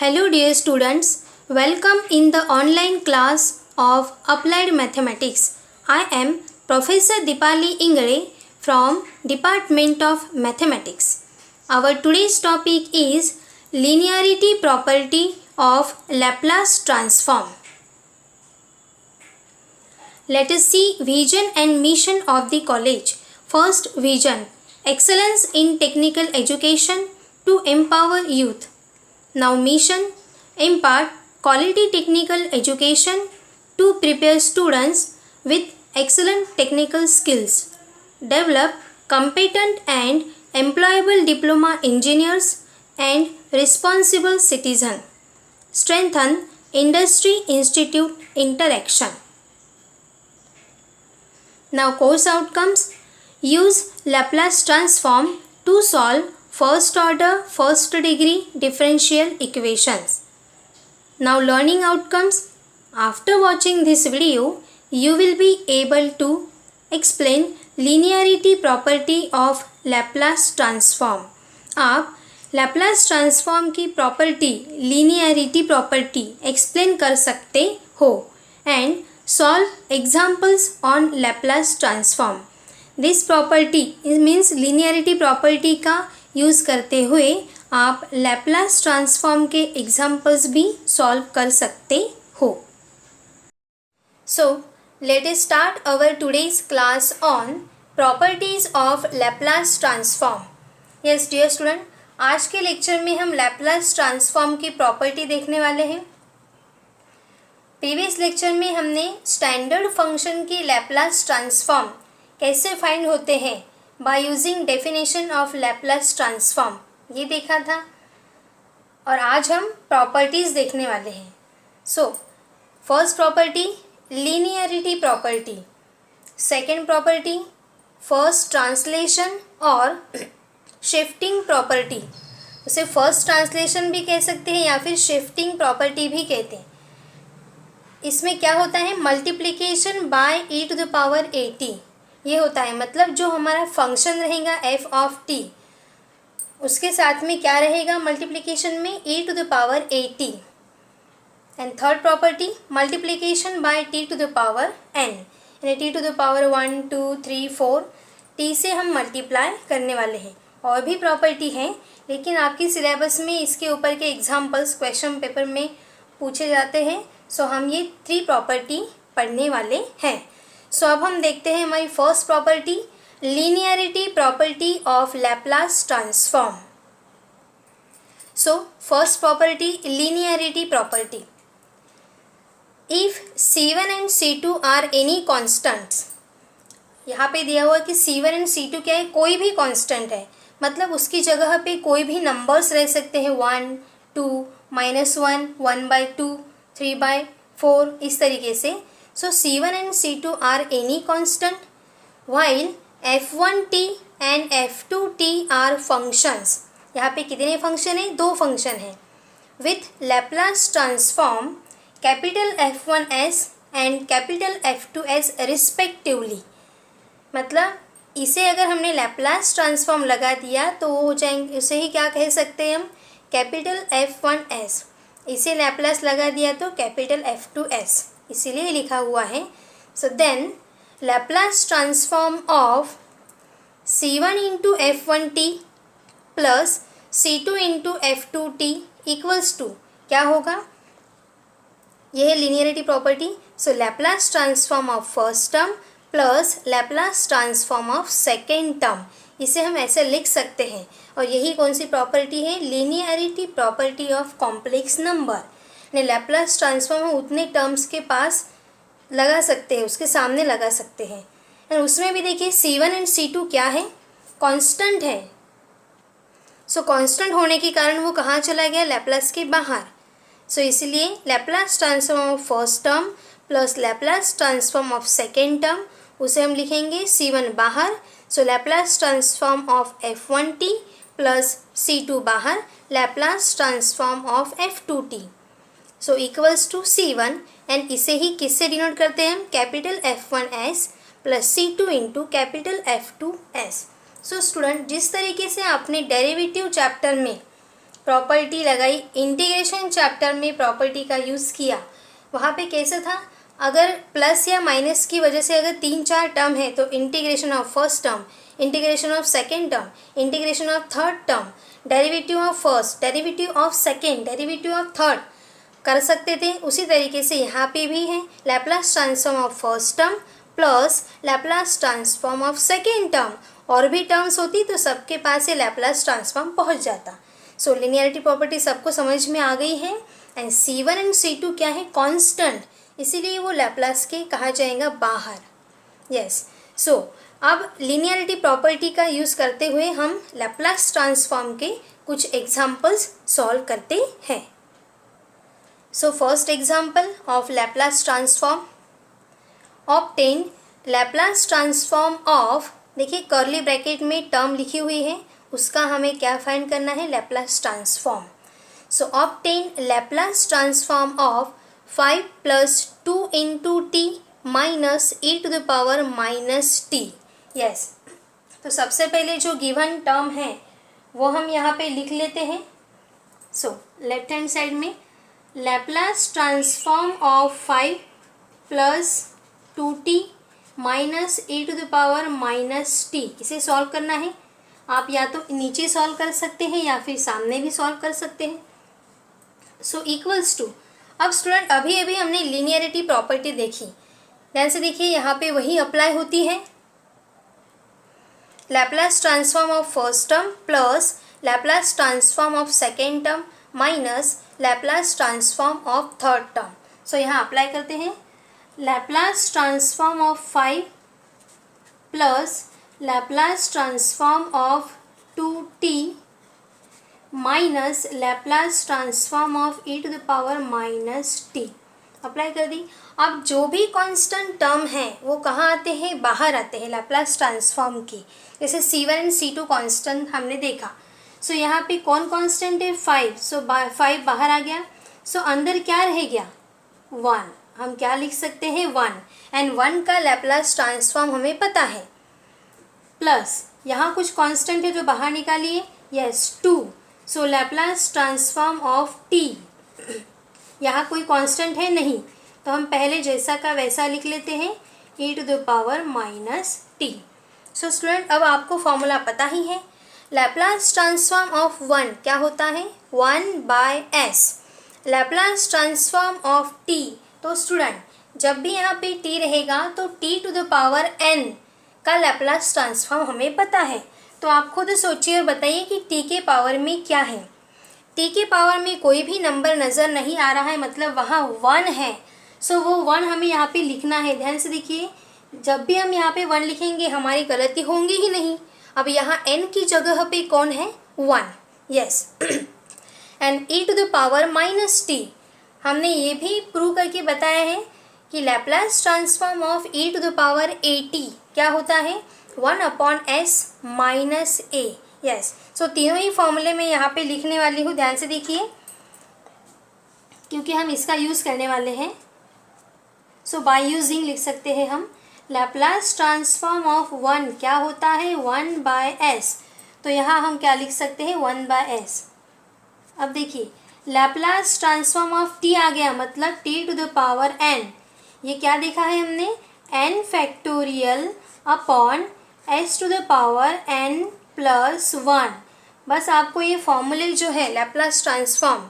Hello dear students, welcome in the online class of Applied Mathematics. I am Professor Dipali Ingre from Department of Mathematics. Our today's topic is linearity property of Laplace transform. Let us see vision and mission of the college. First vision, excellence in technical education to empower youth. Now mission, impart quality technical education to prepare students with excellent technical skills. Develop competent and employable diploma engineers and responsible citizen. Strengthen industry institute interaction. Now course outcomes, use Laplace transform to solve first order, first degree differential equations. Now learning outcomes, after watching this video, you will be able to explain linearity property of Laplace transform. आप Laplace transform की property, linearity property explain कर सकते हो and solve examples on Laplace transform. This property means linearity property का use करते हुए आप Laplace transform के एग्जाम्पल्स भी सॉल्व कर सकते हो. So let us start our today's class on properties of Laplace transform. Yes dear student, आज के लेक्चर में हम लैप्लास ट्रांसफॉर्म की प्रॉपर्टी देखने वाले हैं. प्रीवियस लेक्चर में हमने स्टैंडर्ड फंक्शन की लैप्लास ट्रांसफॉर्म कैसे फाइंड होते हैं by using definition of Laplace transform ये देखा था और आज हम प्रॉपर्टीज़ देखने वाले हैं. सो first property linearity property, second property first translation और शिफ्टिंग प्रॉपर्टी. उसे फर्स्ट ट्रांसलेशन भी कह सकते हैं या फिर शिफ्टिंग प्रॉपर्टी भी कहते हैं. इसमें क्या होता है, multiplication by e to the power at ये होता है. मतलब जो हमारा फंक्शन रहेगा f ऑफ t उसके साथ में क्या रहेगा मल्टीप्लिकेशन में e to the power at. And third property multiplication by t to the power n, यानी t to the power 1 2 3 4 t से हम मल्टीप्लाई करने वाले हैं. और भी प्रॉपर्टी हैं लेकिन आपकी सिलेबस में इसके ऊपर के एग्जाम्पल्स क्वेश्चन पेपर में पूछे जाते हैं. सो हम ये 3 प्रॉपर्टी पढ़ने वाले हैं. सो अब हम देखते हैं हमारी first property linearity property of Laplace transform. So first property linearity property. If C1 and C2 are any constants, यहाँ पे दिया हुआ कि C1 एंड C2 क्या है, कोई भी कांस्टेंट है. मतलब उसकी जगह पे कोई भी नंबर्स रह सकते हैं 1 2 -1 1/2 3/4 इस तरीके से. So C1 and C2 are any constant while F1t and F2t are functions. यहाँ पे कितने फंक्शन हैं, 2 फंक्शन हैं. With Laplace transform capital F1s and capital F2s respectively. मतलब इसे अगर हमने लैप्लास ट्रांसफॉर्म लगा दिया तो वो हो जाएंगे, उसे ही क्या कह सकते हैं हम, कैपिटल F1s. इसे लैप्लास लगा दिया तो कैपिटल F2s, इसीलिए लिखा हुआ है. So then Laplace transform of C1 into F1t plus C2 into F2t equals to क्या होगा, यह है linearity property. So Laplace transform of first term plus Laplace transform of second term, इसे हम ऐसे लिख सकते हैं. और यही कौन सी प्रॉपर्टी है, linearity property of complex number. ने लैप्लास ट्रांसफॉर्म हम उतने टर्म्स के पास लगा सकते हैं, उसके सामने लगा सकते हैं. और उसमें भी देखिए C1 एंड C2 क्या है, कांस्टेंट है. सो कांस्टेंट होने के कारण वो कहाँ चला गया, लैप्लास के बाहर. सो इसलिए Laplace transform of first term plus Laplace transform of second term, उसे हम लिखेंगे C1 बाहर. So Laplace transform of F1t plus C2 बाहर, Laplace transform of F2t. So equals to C1 and इसे ही किससे डिनोट करते हैं हम, capital F1s plus C2 into capital F2s. So student, जिस तरीके से आपने डेरिवेटिव चैप्टर में प्रॉपर्टी लगाई, इंटीग्रेशन चैप्टर में प्रॉपर्टी का यूज़ किया। वहाँ पे कैसे था, अगर प्लस या माइनस की वजह से अगर 3-4 टर्म है तो integration of first term, integration of second term, integration of third term, derivative of first, derivative of second, derivative of third कर सकते थे। उसी तरीके से यहाँ पे भी है, Laplace transform of first term plus Laplace transform of second term. और भी टर्म्स होती तो सबके पास ये लैप्लास ट्रांसफॉर्म पहुँच जाता। सो लिनियरिटी प्रॉपर्टी सबको समझ में आ गई है। एंड C1 एंड C2 क्या है, कांस्टेंट, इसीलिए वो लैप्लास के कहा जाएगा बाहर। यस, सो अब लिनियरिटी प्रॉपर्टी का यूज़ करते हुए हम लैप्लास ट्रांसफॉर्म के कुछ एग्जांपल्स सॉल्व करते हैं। So first example of Laplace transform, obtain Laplace transform of, देखिए कर्ली ब्रैकेट में टर्म लिखी हुई है, उसका हमें क्या फाइंड करना है, Laplace transform. So obtain Laplace transform of 5 + 2 × t minus e⁻⁻t। Yes, तो सबसे पहले जो गिवन टर्म है वो हम यहाँ पे लिख लेते हैं। सो लेफ्ट हैंड साइड में Laplace transform of 5 + 2t minus e⁻⁻t, इसे सॉल्व करना है। आप या तो नीचे सॉल्व कर सकते हैं या फिर सामने भी सॉल्व कर सकते हैं। सो इक्वल्स टू, अब स्टूडेंट अभी अभी हमने लीनियरिटी प्रॉपर्टी देखी, ध्यान से देखिए यहाँ पे वही अप्लाई होती है। Laplace transform of first term plus Laplace transform of second term minus Laplace transform of third term. So यहाँ अप्लाई करते हैं, Laplace transform of 5 plus Laplace transform of 2t minus Laplace transform of e⁻⁻t, apply कर दी। अब जो भी constant term है वो कहाँ आते हैं, बाहर आते हैं लैप्लास ट्रांसफॉर्म की। जैसे C1 एंड C2 कांस्टेंट हमने देखा। सो यहाँ पे कौन कांस्टेंट है, 5। सो 5 बाहर आ गया। सो अंदर क्या रह गया, 1। हम क्या लिख सकते हैं, 1। एंड 1 का लैप्लास ट्रांसफॉर्म हमें पता है। प्लस यहाँ कुछ कांस्टेंट है जो बाहर निकालिए, yes 2। So Laplace transform of t, यहाँ कोई कांस्टेंट है नहीं, तो हम पहले जैसा का वैसा लिख लेते हैं e⁻⁻t। सो स्टूडेंट अब आपको फॉर्मूला पता ही है, लैप्लास ट्रांसफॉर्म ऑफ 1 क्या होता है, 1/s। Laplace transform of t, तो स्टूडेंट जब भी यहाँ पे t रहेगा तो t⁻n का लैप्लास ट्रांसफॉर्म हमें पता है। तो आप खुद सोचिए और बताइए कि t के पावर में क्या है। t के पावर में कोई भी नंबर नज़र नहीं आ रहा है, मतलब वहाँ 1 है। सो वो 1 हमें यहाँ पे लिखना है। ध्यान से देखिए, जब भी हम यहाँ पे 1 लिखेंगे हमारी गलती होंगी ही नहीं। अब यहाँ n की जगह पे कौन है, 1। यस, एंड e⁻⁻t, हमने ये भी प्रूव करके बताया है कि लैप्लास ट्रांसफॉर्म ऑफ e⁻at क्या होता है, 1/s माइनस a। यस, सो तीनों ही फॉर्मूले में यहाँ पे लिखने वाली हूँ, ध्यान से देखिए क्योंकि हम इसका यूज़ करने वाले हैं। सो बाय यूजिंग लिख सकते हैं हम, लैप्लास ट्रांसफॉर्म ऑफ 1 क्या होता है, 1/s। तो यहाँ हम क्या लिख सकते हैं, 1/s। अब देखिए लैप्लास ट्रांसफॉर्म ऑफ t आ गया, मतलब t⁻n। ये क्या देखा है हमने, n फैक्टोरियल अपॉन s⁻n + 1। बस आपको ये फॉर्मूले जो है Laplace transform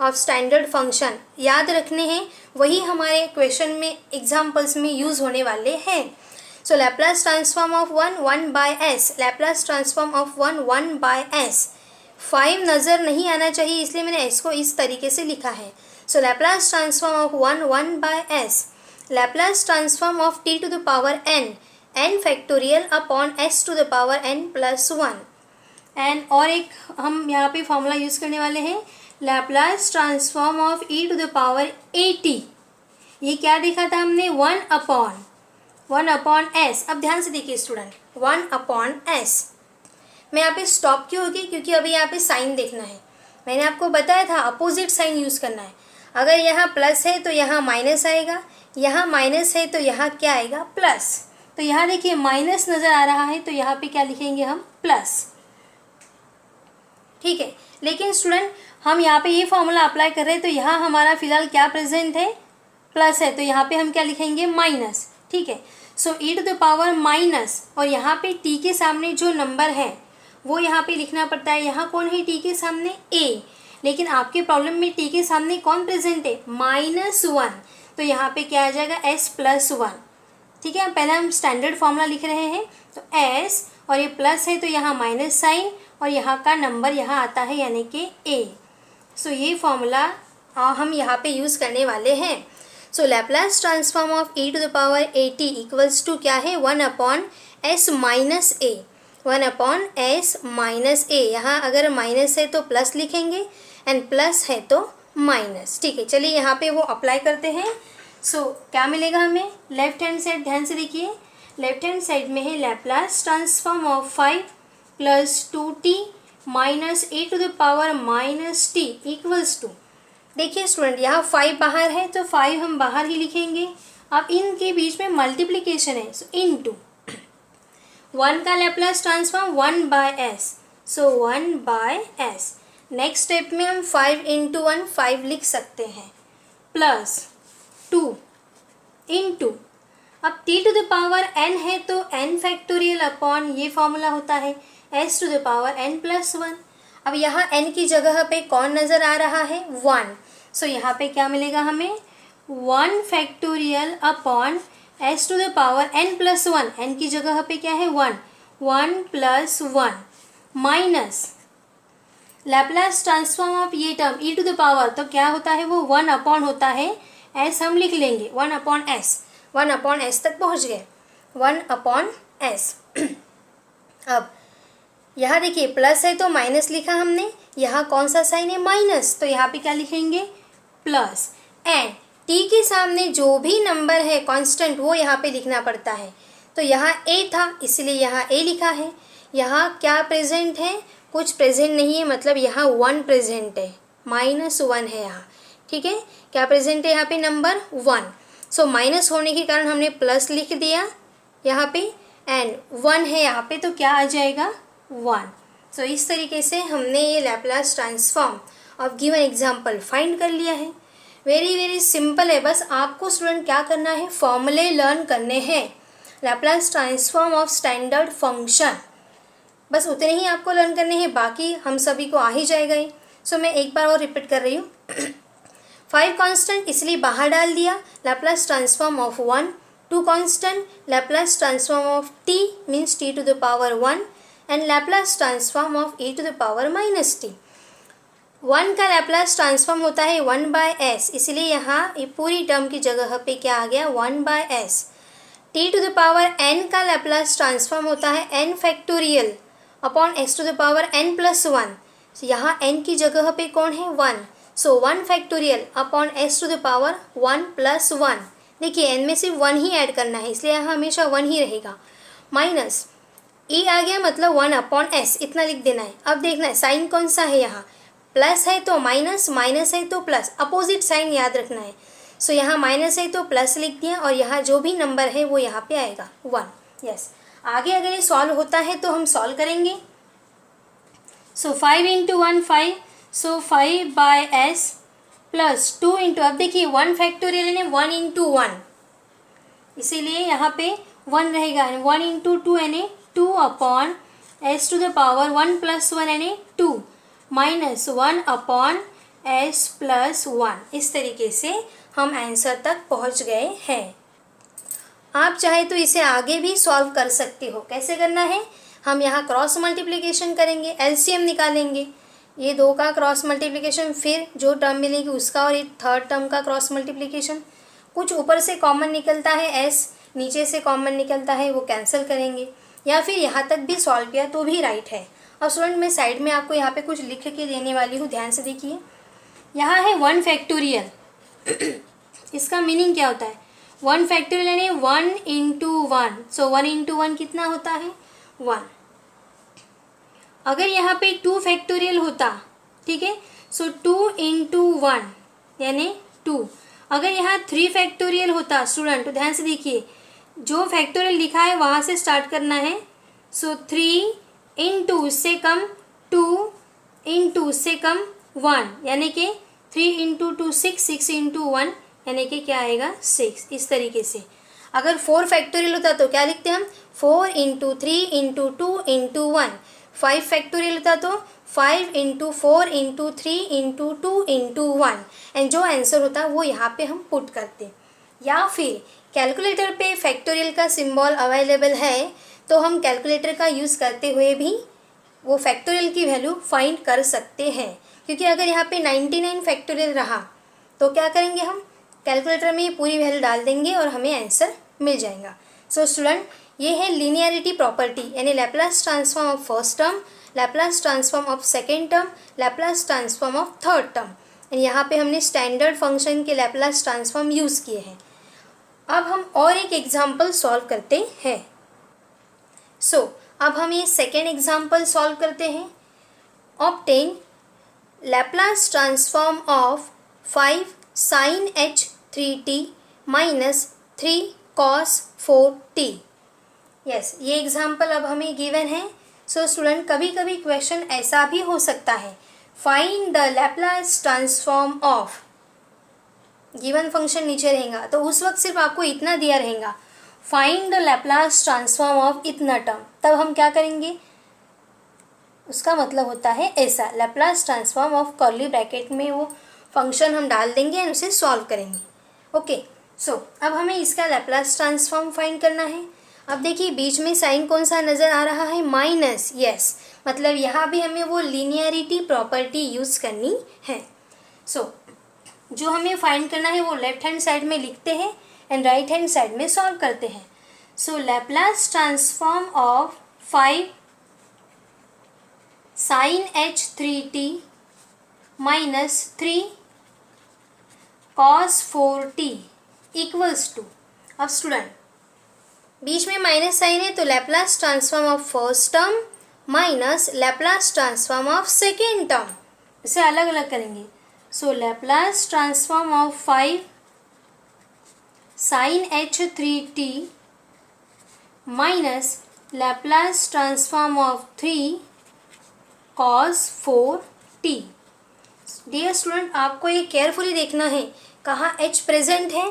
of standard function याद रखने हैं, वही हमारे क्वेश्चन में एग्जाम्पल्स में यूज़ होने वाले हैं। So Laplace transform of 1/s, Laplace transform of 1/s। 5 नज़र नहीं आना चाहिए, इसलिए मैंने s को इस तरीके से लिखा है। So Laplace transform of 1/s, Laplace transform of t⁻n, n factorial upon s⁻n + 1। And और एक हम यहाँ पे फॉर्मूला यूज़ करने वाले हैं, लैप्लास ट्रांसफॉर्म ऑफ e⁻at। ये क्या देखा था हमने, 1/s। अब ध्यान से देखिए स्टूडेंट, 1/s। मैं यहाँ पे स्टॉप क्यों होगी, क्योंकि अभी यहाँ पे साइन देखना है। मैंने आपको बताया था अपोजिट साइन यूज़ करना है। अगर यहाँ प्लस है तो यहाँ माइनस आएगा, यहाँ माइनस है तो यहाँ क्या आएगा, प्लस। तो यहाँ देखिए माइनस नज़र आ रहा है, तो यहाँ पे क्या लिखेंगे हम, प्लस। ठीक है। लेकिन स्टूडेंट हम यहाँ पे ये फॉर्मूला अप्लाई कर रहे हैं तो यहाँ हमारा फिलहाल क्या प्रेजेंट है, प्लस है, तो यहाँ पे हम क्या लिखेंगे, माइनस। ठीक है। So e to the power minus, और यहाँ पे t के सामने जो नंबर है वो यहाँ पे लिखना पड़ता है। यहाँ कौन है t के सामने, a, लेकिन आपके प्रॉब्लम में t के सामने कौन प्रेजेंट है, -1, तो यहाँ पे क्या आ जाएगा, s + 1। ठीक है। पहले हम स्टैंडर्ड फॉर्मूला लिख रहे हैं, तो s और ये प्लस है तो यहाँ माइनस साइन, और यहाँ का नंबर यहाँ आता है यानी कि a। सो ये फॉर्मूला हम यहाँ पे यूज़ करने वाले हैं। So Laplace transform of e to the power at equals to क्या है, 1/s minus a, 1/s minus a। यहाँ अगर माइनस है तो प्लस लिखेंगे एंड प्लस है तो माइनस। ठीक है, चलिए यहाँ पे वो अप्लाई करते हैं। सो क्या मिलेगा हमें, लेफ्ट हैंड साइड ध्यान से देखिए, लेफ्ट हैंड साइड में है Laplace transform of 5 + 2t minus a to the power -t equals to, देखिए स्टूडेंट यहाँ 5 बाहर है तो 5 हम बाहर ही लिखेंगे। अब इनके बीच में मल्टीप्लिकेशन है, सो इनटू 1 का Laplace transform 1/s, so 1/s। Next step में हम 5 × 1 5 लिख सकते हैं, प्लस 2 इंटू, अब t to the power n है तो n फैक्टोरियल अपॉन ये फॉर्मूला होता है s to the power n + 1। अब यहाँ n की जगह पे कौन नज़र आ रहा है, 1, सो यहाँ पे क्या मिलेगा हमें, 1 factorial upon s to the power n + 1, n की जगह पे क्या है 1, 1 + 1 माइनस लैप्लास ट्रांसफॉर्म ऑफ ये term e to the power, तो क्या होता है वो 1 अपॉन होता है s, हम लिख लेंगे 1/s, 1/s तक पहुँच गए, 1/s। अब यहाँ देखिए प्लस है तो माइनस लिखा हमने, यहाँ कौन सा साइन है, माइनस, तो यहाँ पे क्या लिखेंगे, प्लस, एंड t के सामने जो भी नंबर है कांस्टेंट वो यहाँ पे लिखना पड़ता है। तो यहाँ a था इसलिए यहाँ a लिखा है। यहाँ क्या प्रेजेंट है, कुछ प्रेजेंट नहीं है, मतलब यहाँ 1 प्रेजेंट है, -1 है यहाँ। ठीक है, क्या प्रेजेंट है यहाँ पे, नंबर 1। सो माइनस होने के कारण हमने प्लस लिख दिया यहाँ पे, एंड 1 है यहाँ पे तो क्या आ जाएगा, 1। सो इस तरीके से हमने ये Laplace transform of given example find कर लिया है। वेरी वेरी सिंपल है, बस आपको स्टूडेंट क्या करना है, फॉर्मूले लर्न करने हैं, Laplace transform of standard function, बस उतने ही आपको लर्न करने हैं, बाकी हम सभी को आ ही जाएगा ही। सो मैं एक बार और रिपीट कर रही हूँ 5 कांस्टेंट इसलिए बाहर डाल दिया, Laplace transform of 1, 2 constant, Laplace transform of t means t to the power 1 and Laplace transform of e to the power -t। 1 का लैप्लास ट्रांसफॉर्म होता है 1/s, इसलिए यहाँ ये पूरी टर्म की जगह पे क्या आ गया, 1/s। t to the power n का लैप्लास ट्रांसफॉर्म होता है n factorial upon s to the power n + 1, यहाँ n की जगह पे कौन है, 1, so 1 factorial upon s to the power 1 + 1। देखिए n में सिर्फ 1 ही ऐड करना है इसलिए यहाँ हमेशा 1 ही रहेगा, माइनस e आ गया मतलब 1/s, इतना लिख देना है। अब देखना है साइन कौन सा है, यहाँ प्लस है तो माइनस, माइनस है तो प्लस, अपोजिट साइन याद रखना है। सो यहाँ माइनस है तो प्लस लिख दिया, और यहाँ जो भी नंबर है वो यहाँ पे आएगा 1। यस, आगे अगर ये सॉल्व होता है तो हम सॉल्व करेंगे। सो 5 × 1 5, सो 5/s प्लस 2 इंटू, अब देखिए 1 फैक्टोरियल यानी 1 × 1, इसीलिए यहाँ पे 1 रहेगा, 1 × 2 यानी 2/s टू द पावर 1 + 1 यानी 2 माइनस 1/s + 1। इस तरीके से हम आंसर तक पहुँच गए हैं। आप चाहे तो इसे आगे भी सॉल्व कर सकते हो। कैसे करना है, हम यहाँ क्रॉस मल्टीप्लिकेशन करेंगे, एलसीएम निकालेंगे, ये 2 का क्रॉस मल्टीप्लिकेशन, फिर जो टर्म मिलेगी उसका, और ये थर्ड टर्म का क्रॉस मल्टीप्लिकेशन। कुछ ऊपर से कॉमन निकलता है s, नीचे से कॉमन निकलता है वो कैंसिल करेंगे, या फिर यहाँ तक भी सॉल्व किया तो भी राइट है। अब स्टूडेंट मैं साइड में आपको यहाँ पे कुछ लिख के देने वाली हूँ, ध्यान से देखिए। यहाँ है 1 फैक्टोरियल इसका मीनिंग क्या होता है, 1 फैक्टोरियल यानी 1 × 1, सो 1 × 1 कितना होता है, 1। अगर यहाँ पे 2 फैक्टोरियल होता, ठीक है, सो 2 × 1 यानी 2। अगर यहाँ 3 फैक्टोरियल होता स्टूडेंट, तो ध्यान से देखिए, जो फैक्टोरियल लिखा है वहाँ से स्टार्ट करना है, सो 3 × 2, इससे कम 2 इंटू उससे कम 1, यानी कि 3 इंटू 2 6, 6 इंटू 1 यानी कि क्या आएगा 6। इस तरीके से अगर 4 फैक्टोरियल होता तो क्या लिखते हम 4 इंटू 3 इंटू 2 इंटू 1। 5 फैक्टोरियल होता तो 5 into 4 into 3 into 2 into 1 and जो आंसर होता वो यहाँ पे हम पुट करते। या फिर कैलकुलेटर पे फैक्टोरियल का सिंबल अवेलेबल है तो हम कैलकुलेटर का यूज़ करते हुए भी वो फैक्टोरियल की वैल्यू फाइंड कर सकते हैं, क्योंकि अगर यहाँ पे 99 फैक्टोरियल रहा तो क्या करेंगे हम कैलकुलेटर में पूरी वैल्यू डाल देंगे और हमें आंसर मिल जाएगा। सो स्टूडेंट, ये है लीनियरिटी प्रॉपर्टी, यानी Laplace transform of first term, Laplace transform of second term, Laplace transform of third term. यहाँ पे हमने स्टैंडर्ड फंक्शन के लैप्लास ट्रांसफॉर्म यूज़ किए हैं। अब हम और एक एग्जाम्पल सॉल्व करते हैं। अब हम ये सेकेंड एग्जाम्पल सॉल्व करते हैं। Obtain Laplace transform of 5 sin h 3t minus 3 cos 4t। Yes, ये एग्जाम्पल अब हमें गिवन है। सो स्टूडेंट, कभी कभी क्वेश्चन ऐसा भी हो सकता है, find the Laplace transform of, given function नीचे रहेगा तो उस वक्त सिर्फ आपको इतना दिया रहेगा, find the Laplace transform of इतना टर्म। तब हम क्या करेंगे, उसका मतलब होता है ऐसा, Laplace transform of curly bracket में वो फंक्शन हम डाल देंगे और उसे सॉल्व करेंगे। ओके, सो अब हमें इसका लैप्लास ट्रांसफॉर्म फाइंड करना है। अब देखिए बीच में साइन कौन सा नज़र आ रहा है, माइनस। यस, मतलब यहाँ भी हमें वो लीनियरिटी प्रॉपर्टी यूज़ करनी है। सो जो हमें फाइंड करना है वो लेफ्ट हैंड साइड में लिखते हैं एंड राइट हैंड साइड में सॉल्व करते हैं। So Laplace transform of 5 sin h 3t minus 3 cos 4t equals to, अब स्टूडेंट बीच में माइनस साइन है तो Laplace transform of first term minus Laplace transform of second term, इसे अलग अलग करेंगे। So Laplace transform of 5 sin h 3t minus Laplace transform of 3 cos 4t। Dear student, आपको ये केयरफुली देखना है कहाँ h प्रेजेंट है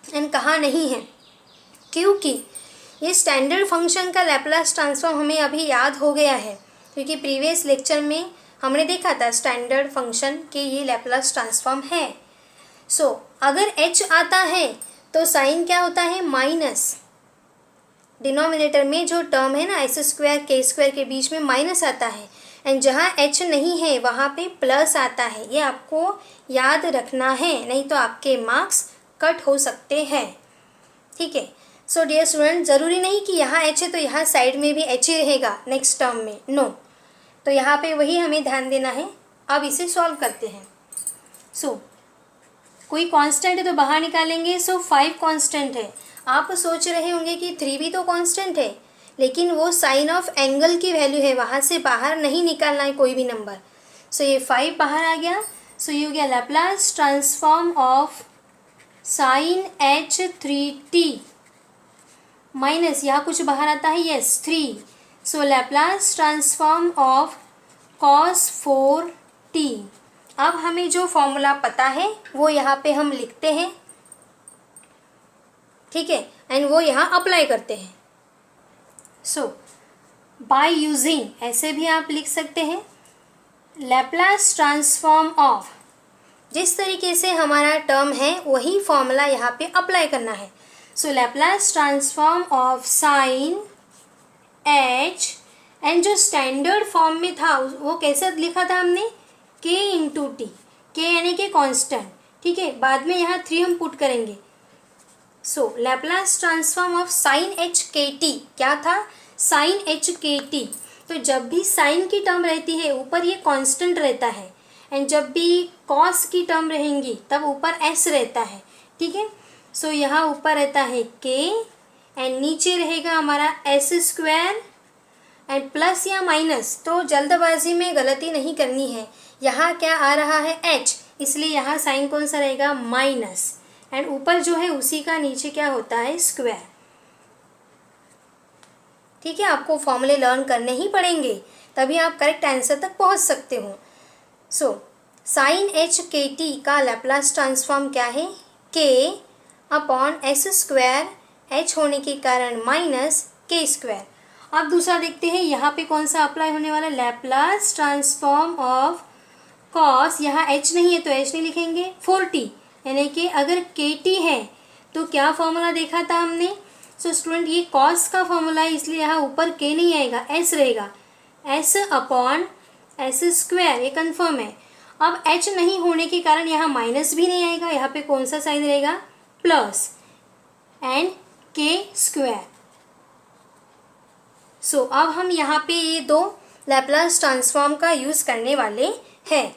एंड कहाँ नहीं है, क्योंकि ये स्टैंडर्ड फंक्शन का लैप्लास ट्रांसफॉर्म हमें अभी याद हो गया है, क्योंकि प्रीवियस लेक्चर में हमने देखा था स्टैंडर्ड फंक्शन के ये लैप्लास ट्रांसफॉर्म है। सो अगर h आता है तो साइन क्या होता है, माइनस। डिनोमिनेटर में जो टर्म है ना s स्क्वायर k स्क्वायर के बीच में माइनस आता है एंड जहाँ h नहीं है वहाँ पे प्लस आता है। ये आपको याद रखना है, नहीं तो आपके मार्क्स कट हो सकते हैं। ठीक है। सो डियर स्टूडेंट, ज़रूरी नहीं कि यहाँ h है तो यहाँ साइड में भी h ही रहेगा नेक्स्ट टर्म में, नो। तो यहाँ पे वही हमें ध्यान देना है। अब इसे सॉल्व करते हैं। सो कोई कांस्टेंट है तो बाहर निकालेंगे। सो 5 कांस्टेंट है। आप सोच रहे होंगे कि 3 भी तो कांस्टेंट है, लेकिन वो साइन ऑफ एंगल की वैल्यू है, वहाँ से बाहर नहीं निकालना है कोई भी नंबर। सो ये 5 बाहर आ गया। सो ये हो गया Laplace transform of sine h 3t minus, यहाँ कुछ बाहर आता है, yes 3। So Laplace transform of cos 4t। अब हमें जो फॉर्मूला पता है वो यहाँ पे हम लिखते हैं, ठीक है, एंड वो यहाँ अप्लाई करते हैं। सो बाय यूजिंग, ऐसे भी आप लिख सकते हैं, लैप्लास ट्रांसफॉर्म ऑफ, जिस तरीके से हमारा टर्म है वही फॉर्मूला यहाँ पे अप्लाई करना है। So Laplace transform of sine h, and जो स्टैंडर्ड फॉर्म में था वो कैसे लिखा था हमने, k इंटू टी, k यानी कि कांस्टेंट, ठीक है। बाद में यहाँ 3 हम पुट करेंगे। So Laplace transform of sine h k t, क्या था, साइन h k t। तो जब भी साइन की टर्म रहती है ऊपर ये कांस्टेंट रहता है, एंड जब भी कॉस की टर्म रहेंगी तब ऊपर s रहता है, ठीक है। सो यहाँ ऊपर रहता है k एंड नीचे रहेगा हमारा s स्क्वायर एंड प्लस या माइनस, तो जल्दबाजी में गलती नहीं करनी है। यहाँ क्या आ रहा है, h, इसलिए यहाँ साइन कौन सा रहेगा, माइनस, एंड ऊपर जो है उसी का नीचे क्या होता है, स्क्वायर। ठीक है, आपको फॉर्मूले लर्न करने ही पड़ेंगे, तभी आप करेक्ट आंसर तक पहुंच सकते हो। सो साइन एच के टी का लैप्लास ट्रांसफॉर्म क्या है? के अपॉन एस स्क्वायर, एच होने के कारण माइनस के स्क्वायर। अब दूसरा देखते हैं, यहाँ पे कौन सा अप्लाई होने वाला है? लैप्लास ट्रांसफॉर्म ऑफ कॉस, यहाँ एच नहीं है तो एच नहीं लिखेंगे, 4t, यानी कि अगर के टी है तो क्या फॉर्मूला देखा था हमने? सो स्टूडेंट ये कॉस का फॉर्मूला है, इसलिए यहाँ ऊपर के नहीं आएगा, एस रहेगा, एस अपॉन एस स्क्वायर, ये कन्फर्म है। अब एच नहीं होने के कारण यहाँ माइनस भी नहीं आएगा, यहाँ पे कौन सा साइन रहेगा? प्लस एंड के स्क्वायर। सो अब हम यहाँ पे ये दो लैप्लास ट्रांसफॉर्म का यूज़ करने वाले हैं।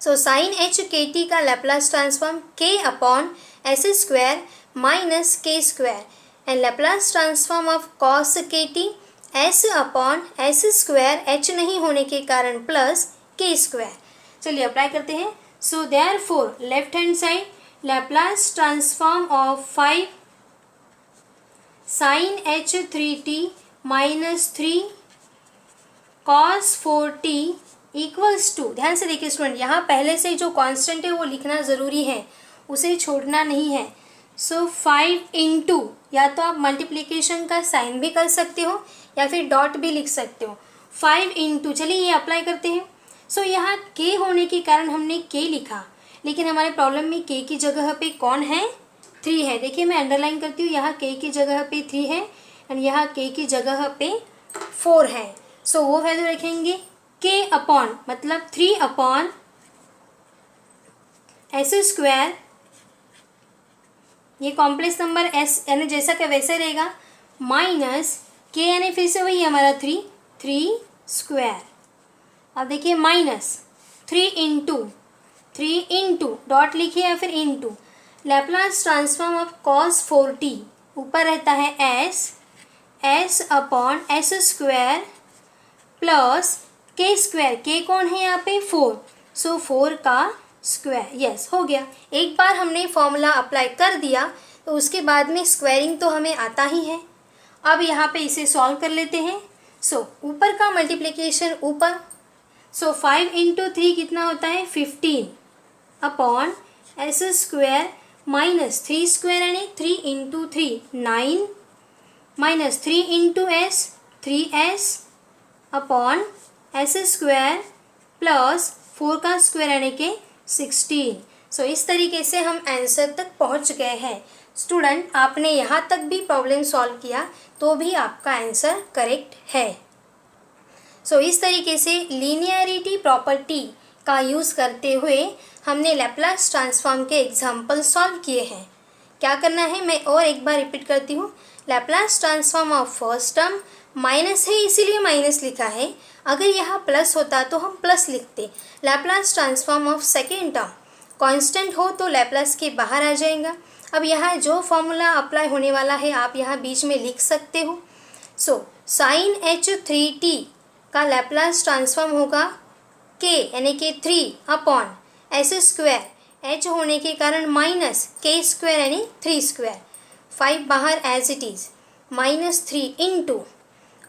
So sine h k t का Laplace transform k upon s square minus k square and Laplace transform of cos k t s upon s square, h नहीं होने के कारण प्लस के स्क्वायर। चलिए अप्लाई करते हैं। So therefore left hand side Laplace transform of 5 sine h 3t minus 3 cos 4t equals to, ध्यान से देखिए स्टूडेंट, यहाँ पहले से जो कांस्टेंट है वो लिखना ज़रूरी है, उसे छोड़ना नहीं है। सो 5 इंटू, या तो आप मल्टीप्लिकेशन का साइन भी कर सकते हो या फिर डॉट भी लिख सकते हो। 5 इंटू, चलिए ये अप्लाई करते हैं। सो यहाँ के होने के कारण हमने के लिखा, लेकिन हमारे प्रॉब्लम में के की जगह पे कौन है? 3 है। देखिए मैं अंडरलाइन करती हूँ, यहाँ के की जगह पे 3 है एंड यहाँ के की जगह पे 4 है। सो वो वैल्यू रखेंगे के अपॉन, मतलब 3 अपॉन एस स्क्वायर, ये कॉम्प्लेक्स नंबर एस यानी जैसा कि वैसे रहेगा, माइनस के यानी फिर से वही हमारा 3 स्क्वायर। अब देखिए माइनस 3 इंटू डॉट लिखिए या फिर into Laplace transform of cos 4t, ऊपर रहता है S upon s square plus के स्क्वायर, के कौन है यहाँ पे? 4, सो 4 का स्क्वायर। यस, हो गया। एक बार हमने फॉर्मूला अप्लाई कर दिया तो उसके बाद में स्क्वायरिंग तो हमें आता ही है। अब यहाँ पे इसे सॉल्व कर लेते हैं। सो ऊपर का मल्टीप्लिकेशन ऊपर, सो 5 इंटू 3 कितना होता है? 15 upon s square minus 3 square यानी 3 into 3 9 minus 3 into S 3s upon s square plus 4 का स्क्वायर यानी कि 16। सो इस तरीके से हम आंसर तक पहुंच गए हैं। स्टूडेंट, आपने यहाँ तक भी प्रॉब्लम सॉल्व किया तो भी आपका आंसर करेक्ट है। सो इस तरीके से लीनियरिटी प्रॉपर्टी का यूज़ करते हुए हमने लैप्लास ट्रांसफॉर्म के एग्जाम्पल सॉल्व किए हैं। क्या करना है मैं और एक बार रिपीट करती हूँ। Laplace transform of first term minus है इसीलिए माइनस लिखा है, अगर यहाँ प्लस होता तो हम प्लस लिखते। Laplace transform of second term constant हो तो लैप्लास के बाहर आ जाएगा। अब यहाँ जो फॉर्मूला अप्लाई होने वाला है आप यहाँ बीच में लिख सकते हो। सो साइन एच 3t का लैप्लास ट्रांसफॉर्म होगा के यानी कि 3 अपॉन एस स्क्वायर, एच होने के कारण माइनस के स्क्वायर यानी 3 स्क्वायर, 5 बाहर as it is, minus 3 into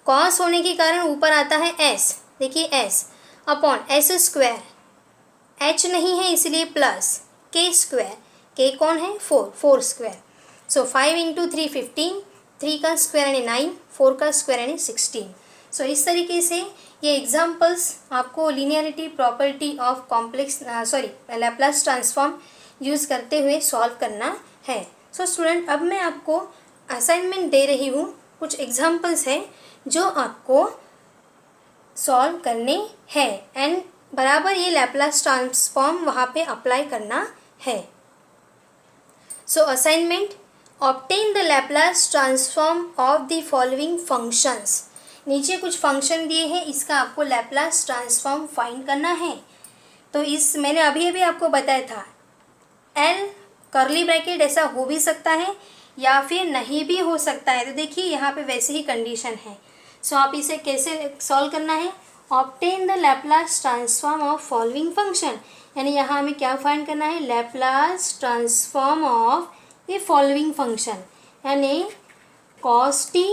cos होने के कारण ऊपर आता है एस, देखिए s upon s square, h नहीं है इसलिए प्लस के स्क्वायर, के कौन है? 4 स्क्वायर। सो 5 इंटू 3 15, 3 का स्क्वायर यानी 9, 4 का स्क्वायर यानी 16। सो इस तरीके से ये एग्जाम्पल्स आपको linearity property of complex Laplace transform use करते हुए सॉल्व करना है। सो स्टूडेंट, अब मैं आपको असाइनमेंट दे रही हूँ, कुछ एग्जाम्पल्स हैं जो आपको सॉल्व करने हैं एंड बराबर ये लैप्लास ट्रांसफॉर्म वहाँ पे अप्लाई करना है। So assignment, obtain the Laplace transform of the following functions. नीचे कुछ फंक्शन दिए हैं, इसका आपको लैप्लास ट्रांसफॉर्म फाइंड करना है। तो इस मैंने अभी आपको बताया था, एल कर्ली ब्रैकेट ऐसा हो भी सकता है या फिर नहीं भी हो सकता है। तो देखिए यहाँ पे वैसे ही कंडीशन है। सो आप इसे कैसे सॉल्व करना है? Obtain the Laplace transform of following function, यानी यहाँ हमें क्या फाइंड करना है? लैप्लास ट्रांसफॉर्म ऑफ ये फॉलोइंग फंक्शन, यानी cos t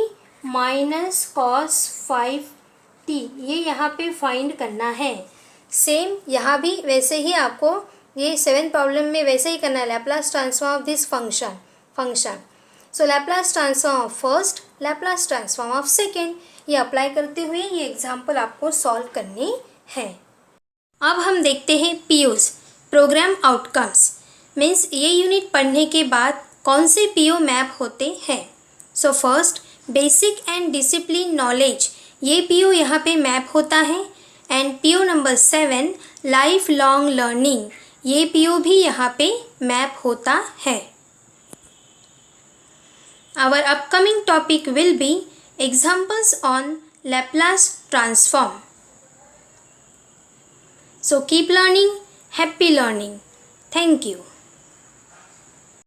minus cos 5 T, ये यहाँ पे फाइंड करना है। सेम यहाँ भी वैसे ही आपको ये 7th प्रॉब्लम में वैसे ही करना है, Laplace transform of this function. So Laplace transform of first, Laplace transform of second, ये अप्लाई करते हुए ये एग्जाम्पल आपको सॉल्व करनी है। अब हम देखते हैं पीओज, प्रोग्राम आउटकम्स। मीन्स ये यूनिट पढ़ने के बाद कौन से पीओ मैप होते हैं। So first, basic and discipline knowledge, ये पीओ यहाँ पे मैप होता है। And PO number 7, life long learning, ये पीओ भी यहाँ पे मैप होता है। Our upcoming topic will be examples on Laplace transform. So keep learning, happy learning. Thank you.